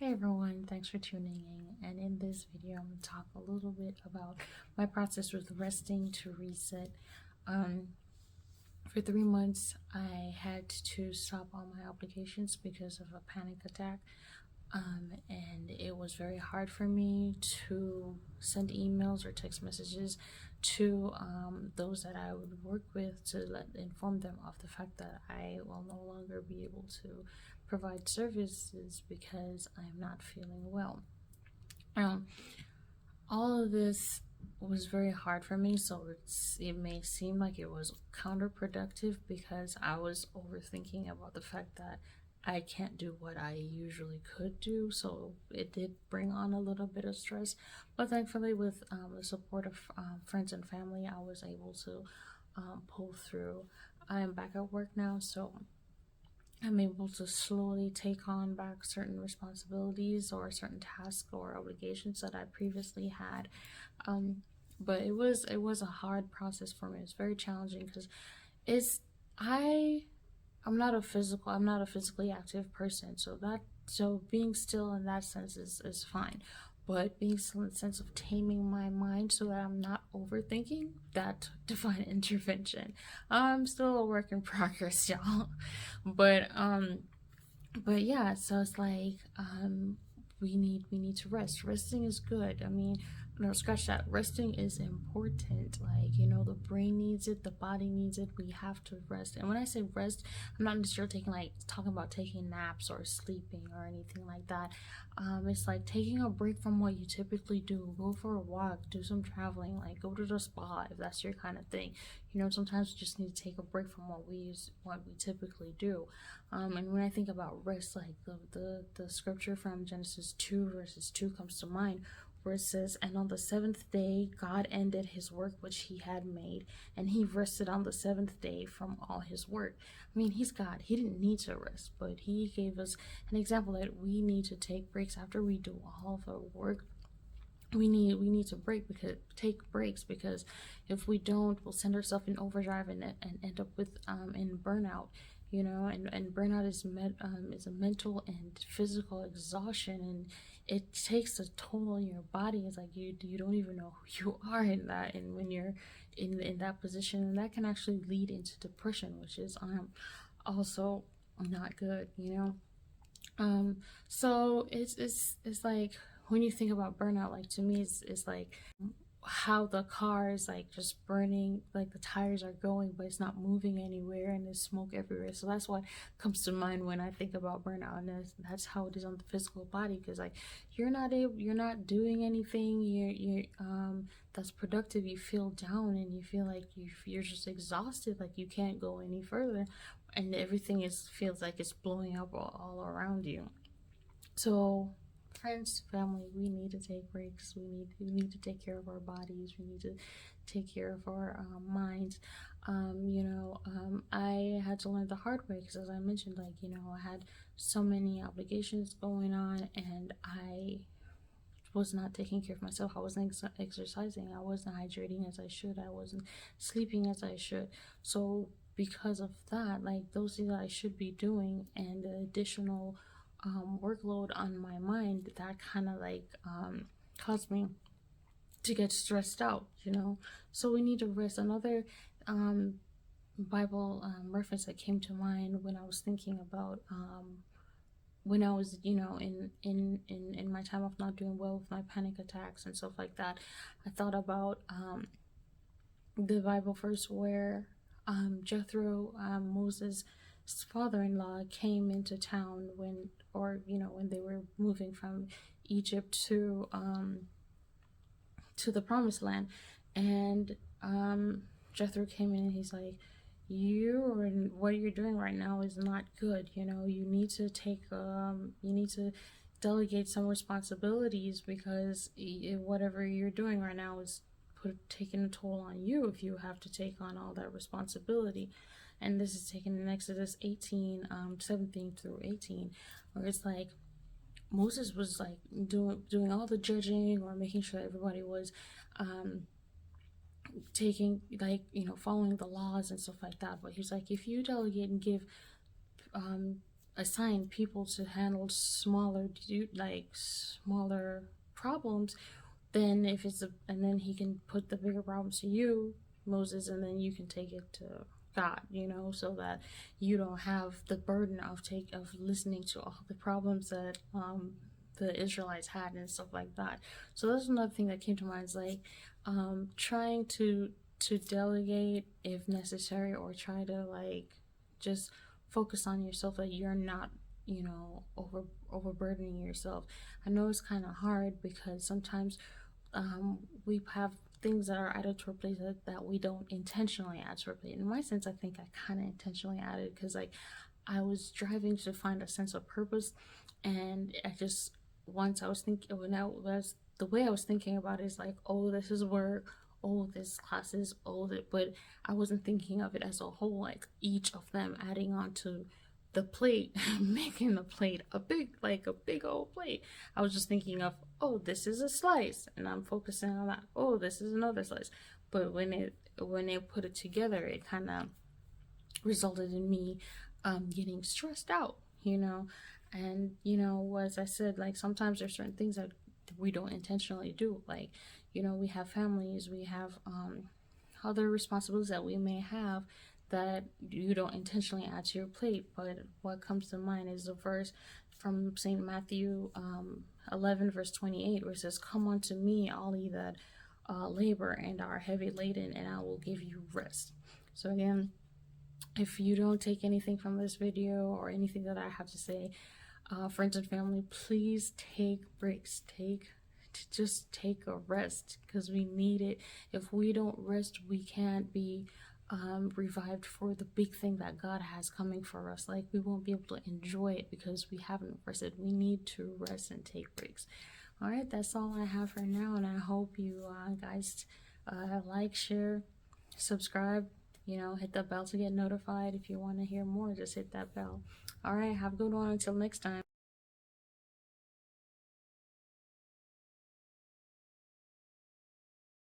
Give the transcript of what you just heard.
Hey everyone, thanks for tuning in. And in this video, I'm going to talk a little bit about my process with resting to reset. For 3 months, I had to stop all my obligations because of a panic attack. And it was very hard for me to send emails or text messages to those that I would work with to inform them of the fact that I will no longer be able to provide services because I'm not feeling well. Um, all of this was very hard for me, so it may seem like it was counterproductive because I was overthinking about the fact that I can't do what I usually could do, so it did bring on a little bit of stress. But thankfully, with the support of friends and family, I was able to pull through. I am back at work now, so I'm able to slowly take on back certain responsibilities or certain tasks or obligations that I previously had. But it was a hard process for me. It's very challenging because it's I I'm not a physically active person, so being still in that sense is fine. But being still in the sense of taming my mind so that I'm not overthinking, that divine intervention. I'm still a work in progress, y'all. But yeah, so it's like we need to rest. Resting is good. I mean, no, scratch that. Resting is important. Like, the brain needs it, the body needs it. We have to rest. And when I say rest, I'm not necessarily talking about taking naps or sleeping or anything like that. It's like taking a break from what you typically do. Go for a walk, do some traveling, like go to the spa if that's your kind of thing. Sometimes we just need to take a break from what we typically do. And when I think about rest, like the scripture from Genesis 2 verses 2 comes to mind, where it says, "And on the seventh day God ended his work which he had made, and he rested on the seventh day from all his work." I mean, he's God. He didn't need to rest, but he gave us an example that we need to take breaks after we do all of our work. We need to take breaks, because if we don't, we'll send ourselves in overdrive and end up with in burnout. And burnout is a mental and physical exhaustion, and it takes a toll on your body. It's like you don't even know who you are in that, and when you're in that position, and that can actually lead into depression, which is also not good. So it's like, when you think about burnout, like, to me, it's like how the car is like just burning, like the tires are going but it's not moving anywhere, and there's smoke everywhere. So that's what comes to mind when I think about burnout, and that's how it is on the physical body, because like you're not doing anything, you that's productive. You feel down, and you feel like you're just exhausted, like you can't go any further, and everything feels like it's blowing up all around you. So, friends, family, we need to take breaks. We need to take care of our bodies. We need to take care of our minds. I had to learn the hard way, because, as I mentioned, like, I had so many obligations going on, and I was not taking care of myself. I wasn't exercising. I wasn't hydrating as I should. I wasn't sleeping as I should. So because of that, like, those things that I should be doing, and the additional workload on my mind, that kind of like caused me to get stressed out. So we need to rest. Another Bible reference that came to mind when I was thinking about when I was, in my time of not doing well with my panic attacks and stuff like that, I thought about the Bible verse where Jethro Moses' father-in-law came into town when they were moving from Egypt to the Promised Land, and Jethro came in and he's like, what you're doing right now is not good. You need to delegate some responsibilities, because whatever you're doing right now is taking a toll on you if you have to take on all that responsibility. And this is taken in Exodus 18 17 through 18, where it's like Moses was like doing all the judging, or making sure that everybody was taking, like, following the laws and stuff like that. But he's like, if you delegate and give assign people to handle smaller problems, then if it's and then he can put the bigger problems to you, Moses, and then you can take it to God, so that you don't have the burden of listening to all the problems that the Israelites had and stuff like that. So that's another thing that came to mind, is like trying to delegate if necessary, or try to like just focus on yourself, that you're not overburdening yourself. I know it's kind of hard because sometimes we have things that are added to our plate that we don't intentionally add to our plate. In my sense, I think I kind of intentionally added, because like I was driving to find a sense of purpose, and I just once I was thinking the way I was thinking about it is like, oh, this is work, oh, this classes, oh, that, but I wasn't thinking of it as a whole, like each of them adding on to the plate, making the plate a big old plate. I was just thinking of, oh, this is a slice, and I'm focusing on that. Oh, this is another slice. But when they put it together, it kind of resulted in me getting stressed out, and as I said, like sometimes there's certain things that we don't intentionally do, like we have families, we have other responsibilities that we may have that you don't intentionally add to your plate. But what comes to mind is the verse from St. Matthew 11 verse 28, where it says, "Come unto me, all ye that labor and are heavy laden, and I will give you rest." So again, if you don't take anything from this video or anything that I have to say, friends and family, please take breaks. Just take a rest, because we need it. If we don't rest, we can't be revived for the big thing that God has coming for us. Like, we won't be able to enjoy it because we haven't rested. We need to rest and take breaks. All right, that's all I have for now, and I hope you guys like, share, subscribe, hit the bell to get notified. If you want to hear more, just hit that bell. All right, have a good one. Until next time.